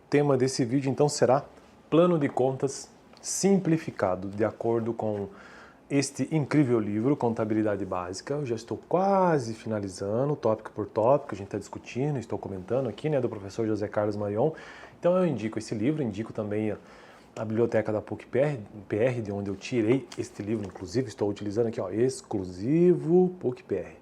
tema desse vídeo então será plano de contas simplificado, de acordo com este incrível livro, Contabilidade Básica. Eu já estou quase finalizando, tópico por tópico, a gente está discutindo, estou comentando aqui, né, do professor José Carlos Marion. Então eu indico esse livro, indico também a biblioteca da PUC-PR, de onde eu tirei este livro, inclusive estou utilizando aqui, ó, exclusivo PUC-PR.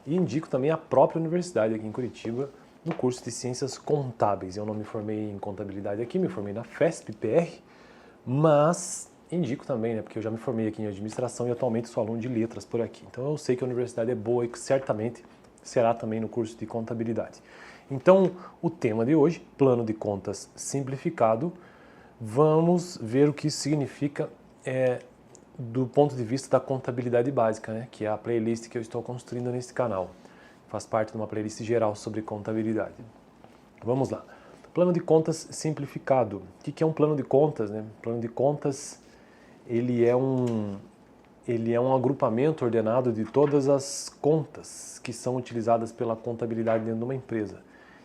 E indico também a própria universidade aqui em Curitiba, no curso de Ciências Contábeis. Eu não me formei em contabilidade aqui, me formei na FESP-PR, mas indico também, né, porque eu já me formei aqui em administração e atualmente sou aluno de letras por aqui. Então eu sei que a universidade é boa e que certamente será também no curso de contabilidade. Então, o tema de hoje, plano de contas simplificado, vamos ver o que isso significa do ponto de vista da contabilidade básica, né, que é a playlist que eu estou construindo nesse canal. Faz parte de uma playlist geral sobre contabilidade. Vamos lá. Plano de contas simplificado. O que é um plano de contas, né? Plano de contas, ele é um agrupamento ordenado de todas as contas que são utilizadas pela contabilidade dentro de uma empresa.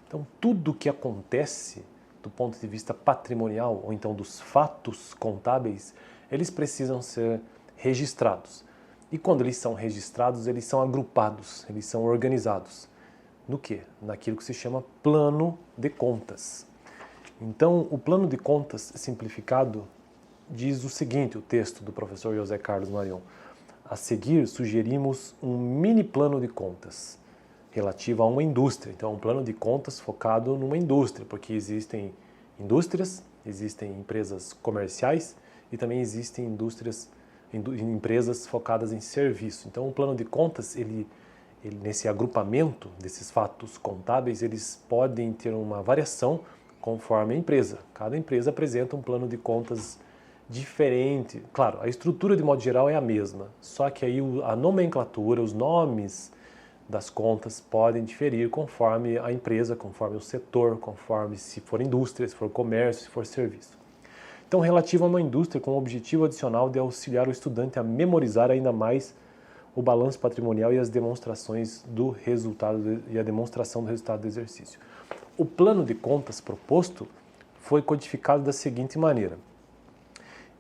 Então, tudo que acontece do ponto de vista patrimonial, ou então dos fatos contábeis, eles precisam ser registrados. E quando eles são registrados, eles são agrupados, eles são organizados. No quê? Naquilo que se chama plano de contas. Então, o plano de contas simplificado diz o seguinte, o texto do professor José Carlos Marion. A seguir, sugerimos um mini plano de contas relativo a uma indústria. Então, um plano de contas focado numa indústria, porque existem indústrias, existem empresas comerciais e também existem empresas focadas em serviço. Então, o plano de contas, nesse agrupamento desses fatos contábeis, eles podem ter uma variação conforme a empresa. Cada empresa apresenta um plano de contas diferente. Claro, a estrutura de modo geral é a mesma, só que aí a nomenclatura, os nomes das contas podem diferir conforme a empresa, conforme o setor, conforme se for indústria, se for comércio, se for serviço. Então, relativo a uma indústria com o objetivo adicional de auxiliar o estudante a memorizar ainda mais o balanço patrimonial e as demonstrações do resultado e a demonstração do resultado do exercício. O plano de contas proposto foi codificado da seguinte maneira.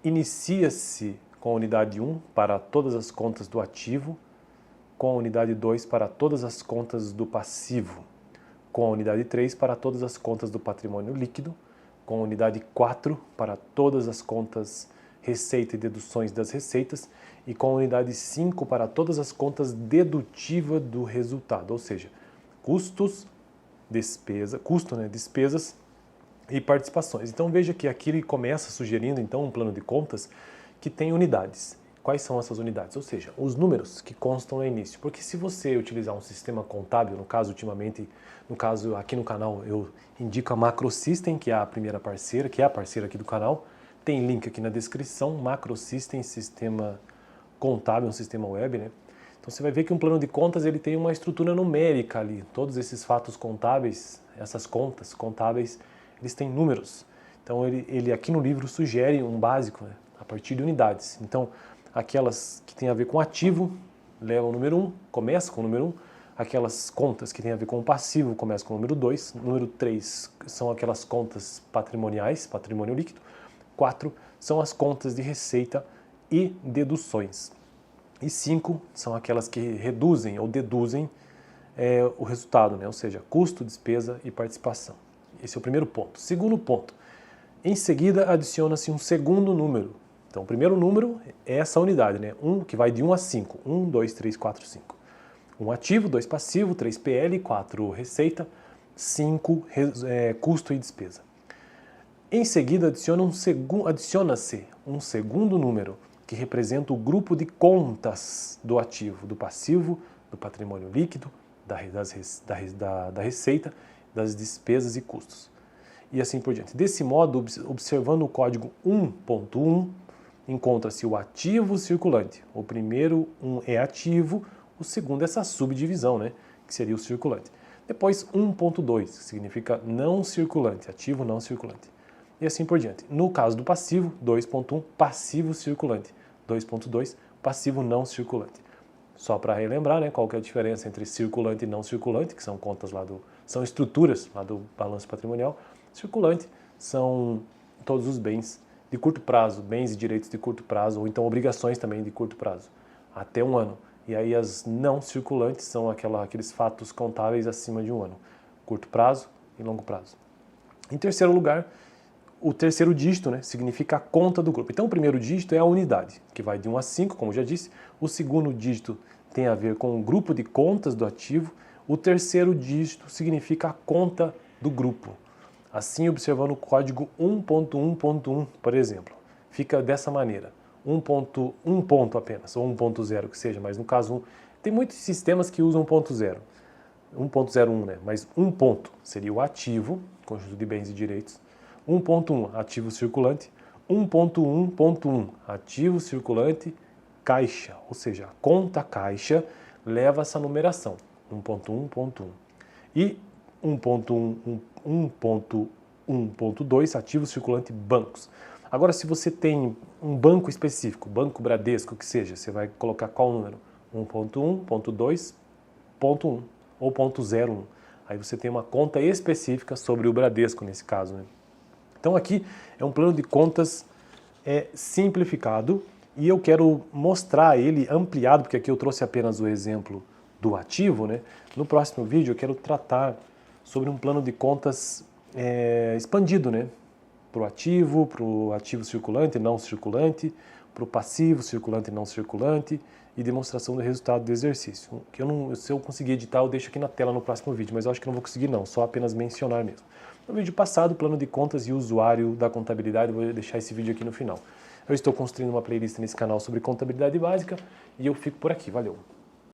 Inicia-se com a unidade 1 para todas as contas do ativo, com a unidade 2 para todas as contas do passivo, com a unidade 3 para todas as contas do patrimônio líquido, com a unidade 4 para todas as contas receita e deduções das receitas e com a unidade 5 para todas as contas dedutivas do resultado, ou seja, custos, despesas e participações. Então veja que aqui ele começa sugerindo então um plano de contas que tem unidades. Quais são essas unidades? Ou seja, os números que constam no início. Porque se você utilizar um sistema contábil, no caso aqui no canal eu indico a Macrosystem, que é a primeira parceira, que é a parceira aqui do canal. Tem link aqui na descrição, Macrosystem, sistema contábil, um sistema web, né? Então você vai ver que um plano de contas ele tem uma estrutura numérica ali. Todos esses fatos contábeis, essas contas contábeis, eles têm números. Então ele aqui no livro sugere um básico, né, a partir de unidades. Então aquelas que têm a ver com ativo levam o número 1, começa com o número 1. Aquelas contas que têm a ver com o passivo começam com o número 2. Número 3 são aquelas contas patrimoniais, patrimônio líquido. 4 são as contas de receita e deduções. E 5 são aquelas que reduzem ou deduzem o resultado, né? Ou seja, custo, despesa e participação. Esse é o primeiro ponto. Segundo ponto, em seguida adiciona-se um segundo número. Então, o primeiro número é essa unidade, né? Que vai de 1 a 5. 1, 2, 3, 4, 5. 1 ativo, 2 passivo, 3 PL, 4 receita, 5 custo e despesa. Em seguida, adiciona-se um segundo número, que representa o grupo de contas do ativo, do passivo, do patrimônio líquido, da receita, das despesas e custos. E assim por diante. Desse modo, observando o código 1.1, encontra-se o ativo circulante. O primeiro é ativo, o segundo é essa subdivisão, né, que seria o circulante. Depois 1.2, que significa não circulante, ativo não circulante. E assim por diante. No caso do passivo, 2.1, passivo circulante. 2.2, passivo não circulante. Só para relembrar, né, qual que é a diferença entre circulante e não circulante, que são contas são estruturas lá do balanço patrimonial. Circulante são todos os bens de curto prazo, bens e direitos de curto prazo, ou então obrigações também de curto prazo, até 1 ano. E aí as não circulantes são aqueles fatos contáveis acima de 1 ano, curto prazo e longo prazo. Em terceiro lugar, o terceiro dígito, né, significa a conta do grupo. Então o primeiro dígito é a unidade, que vai de 1 a 5, como já disse. O segundo dígito tem a ver com o grupo de contas do ativo. O terceiro dígito significa a conta do grupo. Assim, observando o código 1.1.1, por exemplo, fica dessa maneira. 1 ponto apenas, ou 1.0 que seja, mas no caso 1, tem muitos sistemas que usam 1.0, 1.01, né? Mas 1 ponto seria o ativo, conjunto de bens e direitos, 1.1, ativo circulante, 1.1.1, ativo circulante, caixa, ou seja, a conta caixa leva essa numeração, 1.1.1. E 1.1.1.2, ativo circulante, bancos. Agora, se você tem um banco específico, Banco Bradesco, que seja, você vai colocar qual número? 1.1.2.1 ou 0.01. Aí você tem uma conta específica sobre o Bradesco, nesse caso, né? Então aqui é um plano de contas simplificado e eu quero mostrar ele ampliado, porque aqui eu trouxe apenas o exemplo do ativo, né? No próximo vídeo eu quero tratar sobre um plano de contas expandido, né? Para o ativo circulante e não circulante, para o passivo circulante e não circulante e demonstração do resultado do exercício. Que se eu conseguir editar, eu deixo aqui na tela no próximo vídeo, mas eu acho que não vou conseguir não, só apenas mencionar mesmo. No vídeo passado, plano de contas e usuário da contabilidade, vou deixar esse vídeo aqui no final. Eu estou construindo uma playlist nesse canal sobre contabilidade básica e eu fico por aqui. Valeu!